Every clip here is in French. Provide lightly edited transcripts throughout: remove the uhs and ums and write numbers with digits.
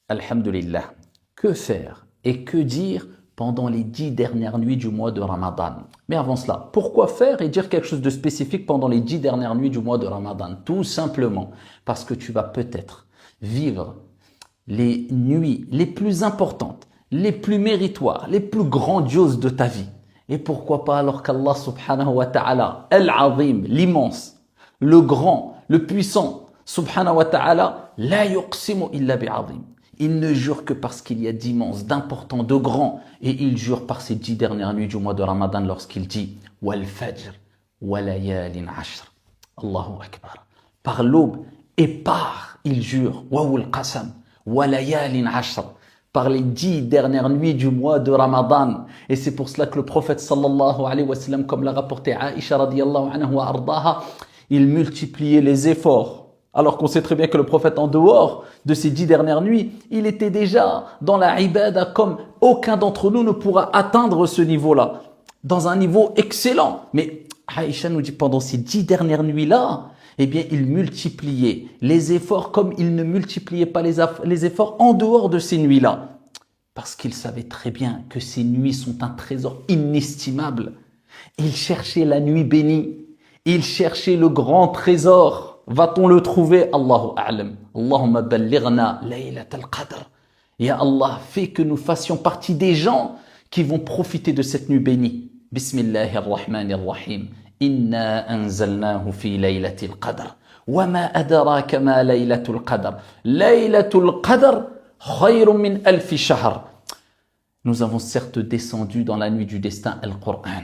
Alhamdulillah. Que faire et que dire pendant les 10 dernières nuits du mois de Ramadan? Mais avant cela, pourquoi faire et dire quelque chose de spécifique pendant les 10 dernières nuits du mois de Ramadan? Tout simplement parce que tu vas peut-être vivre les nuits les plus importantes, les plus méritoires, les plus grandioses de ta vie. Et pourquoi pas alors qu'Allah subhanahu wa ta'ala, Al-Azim, l'immense, le grand, le puissant, subhanahu wa ta'ala, la yuqsimu illa bi'azim. Il ne jure que parce qu'il y a d'immense, d'important, de grand. Et il jure par ces 10 dernières nuits du mois de Ramadan lorsqu'il dit « Wal fajr, wa layalin ashr ». Allahu Akbar. Par l'aube et par, il jure « Wawul qasam, wa layalin ashr ». Par les 10 dernières nuits du mois de Ramadan. Et c'est pour cela que le prophète sallallahu alayhi wa sallam, comme l'a rapporté Aïcha radiyallahu anha wa ardaha, il multipliait les efforts. Alors qu'on sait très bien que le prophète, en dehors de ces 10 dernières nuits, il était déjà dans la ibada comme aucun d'entre nous ne pourra atteindre ce niveau-là. Dans un niveau excellent. Mais Aïcha nous dit pendant ces 10 dernières nuits-là, eh bien, il multipliait les efforts comme il ne multipliait pas les efforts en dehors de ces nuits-là. Parce qu'il savait très bien que ces nuits sont un trésor inestimable. Il cherchait la nuit bénie. Il cherchait le grand trésor. Va-t-on le trouver? Allahu a'lam. Allahumma ballighna laylat al-qadr. Ya Allah, fais que nous fassions partie des gens qui vont profiter de cette nuit bénie. Bismillahirrahmanirrahim. Inna anzalnahu fi laylatil qadr. Wa ma adraka ma laylatul qadr. Laylatul qadr khayrun min alfi shahr. Nous avons certes descendu dans la nuit du destin Al-Qur'an.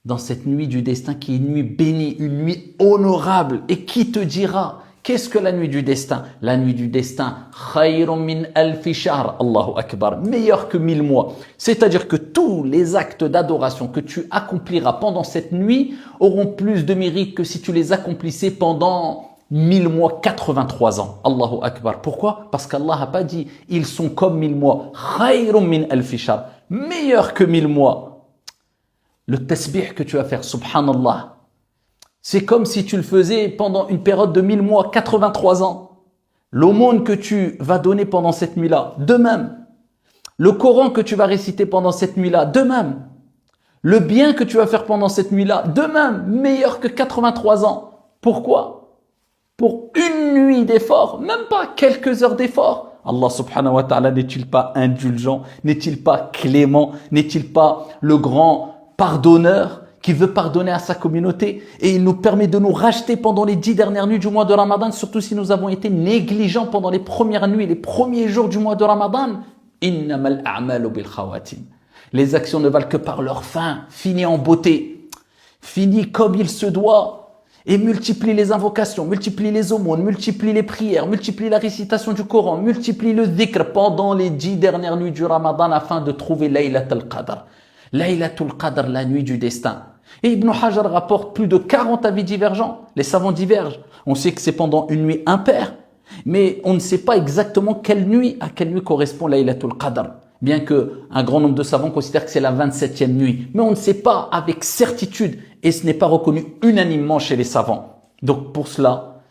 Dans cette nuit du destin qui est une nuit bénie, une nuit honorable. Et qui te dira, qu'est-ce que la nuit du destin? La nuit du destin, khayrun min alfi shahr, Allahu Akbar, meilleur que 1000 mois. C'est-à-dire que tous les actes d'adoration que tu accompliras pendant cette nuit auront plus de mérite que si tu les accomplissais pendant 1000 mois, 83 ans. Allahu Akbar. Pourquoi? Parce qu'Allah n'a pas dit, ils sont comme 1000 mois. Khayrun min alfi shahr, meilleur que 1000 mois. Le tasbih que tu vas faire, subhanallah, c'est comme si tu le faisais pendant une période de 1000 mois, 83 ans. L'aumône que tu vas donner pendant cette nuit-là, de même. Le Coran que tu vas réciter pendant cette nuit-là, de même. Le bien que tu vas faire pendant cette nuit-là, de même, meilleur que 83 ans. Pourquoi? Pour une nuit d'effort, même pas quelques heures d'effort. Allah subhanahu wa ta'ala n'est-il pas indulgent? N'est-il pas clément? N'est-il pas le grand pardonneur qui veut pardonner à sa communauté, et il nous permet de nous racheter pendant les 10 dernières nuits du mois de Ramadan, surtout si nous avons été négligents pendant les premières nuits, les premiers jours du mois de Ramadan. Innamal a'malu bil khawatim. Les actions ne valent que par leur fin, fini en beauté, fini comme il se doit, et multiplie les invocations, multiplie les aumônes, multiplie les prières, multiplie la récitation du Coran, multiplie le dhikr pendant les 10 dernières nuits du Ramadan afin de trouver Laylat al-Qadr. Laylatul Qadr, la nuit du destin. Et Ibn Hajar rapporte plus de 40 avis divergents. Les savants divergent. On sait que c'est pendant une nuit impaire, mais on ne sait pas exactement à quelle nuit correspond Laylatul Qadr. Bien que un grand nombre de savants considèrent que c'est la 27e nuit. Mais on ne sait pas avec certitude, et ce n'est pas reconnu unanimement chez les savants. Donc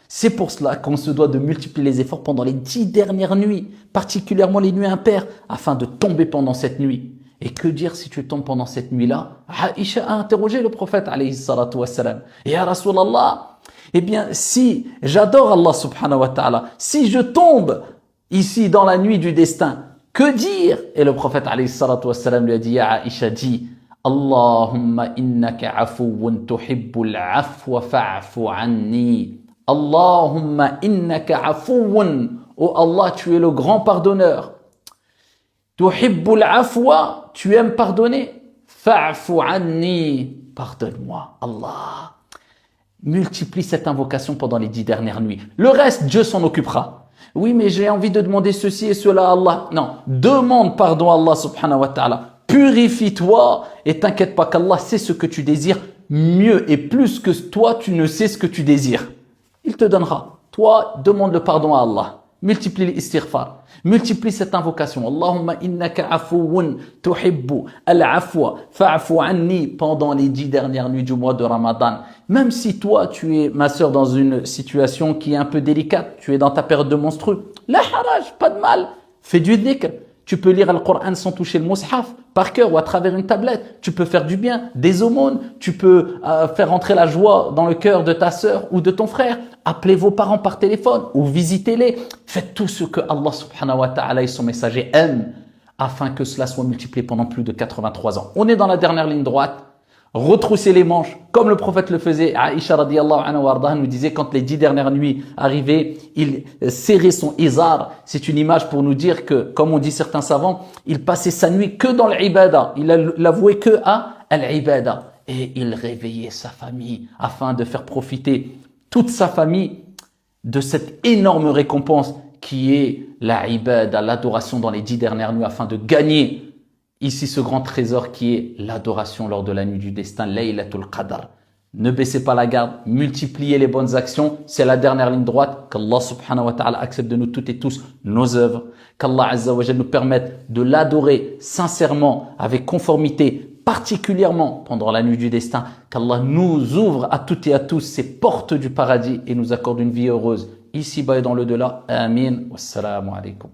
c'est pour cela qu'on se doit de multiplier les efforts pendant les 10 dernières nuits, particulièrement les nuits impaires, afin de tomber pendant cette nuit. Et que dire si tu tombes pendant cette nuit-là? Aïcha a interrogé le prophète, alayhi salatu wassalam. Ya Rasulallah, eh bien, si j'adore Allah subhanahu wa ta'ala, si je tombe ici dans la nuit du destin, que dire? Et le prophète, alayhi salatu wassalam, lui a dit, Ya Aïcha, dis, Allahumma innaka afuwun tuhibbul afwa fa'fu anni. Allahumma innaka afuwun. Oh Allah, tu es le grand pardonneur. Tuhibbul afwa, tu aimes pardonner. Fa'fu anni, pardonne-moi, Allah. Multiplie cette invocation pendant les 10 dernières nuits. Le reste, Dieu s'en occupera. Oui, mais j'ai envie de demander ceci et cela à Allah. Non, demande pardon à Allah subhanahu wa ta'ala. Purifie-toi et t'inquiète pas qu'Allah sait ce que tu désires mieux et plus que toi, tu ne sais ce que tu désires. Il te donnera. Toi, demande le pardon à Allah. multiplie l'istighfar, multiplie cette invocation. Allahumma innaka afuwun tuhibbu al-afwa fa'fu anni pendant les 10 dernières nuits du mois de Ramadan. Même si toi, tu es, ma sœur, dans une situation qui est un peu délicate, tu es dans ta période de menstru, la haraj, pas de mal, fais du dhikr. Tu peux lire le Coran sans toucher le mushaf, par cœur ou à travers une tablette. Tu peux faire du bien, des aumônes. Tu peux faire entrer la joie dans le cœur de ta sœur ou de ton frère. Appelez vos parents par téléphone ou visitez-les. Faites tout ce que Allah subhanahu wa ta'ala et son messager aiment afin que cela soit multiplié pendant plus de 83 ans. On est dans la dernière ligne droite. Retrousser les manches, comme le prophète le faisait. Aïcha radiyallahu anha wardaha nous disait quand les 10 dernières nuits arrivaient, il serrait son izar. C'est une image pour nous dire que, comme on dit certains savants, il passait sa nuit que dans l'ibada. Il l'avouait que à l'ibada. Et il réveillait sa famille afin de faire profiter toute sa famille de cette énorme récompense qui est la ibada, l'adoration dans les 10 dernières nuits afin de gagner ici ce grand trésor qui est l'adoration lors de la nuit du destin, Laylatul Qadr. Ne baissez pas la garde, multipliez les bonnes actions, c'est la dernière ligne droite. Qu'Allah subhanahu wa ta'ala accepte de nous toutes et tous nos œuvres, qu'Allah azza wa jalla nous permette de l'adorer sincèrement, avec conformité, particulièrement pendant la nuit du destin, qu'Allah nous ouvre à toutes et à tous ces portes du paradis et nous accorde une vie heureuse ici-bas et dans le delà. Amin. Wassalamu alaikum.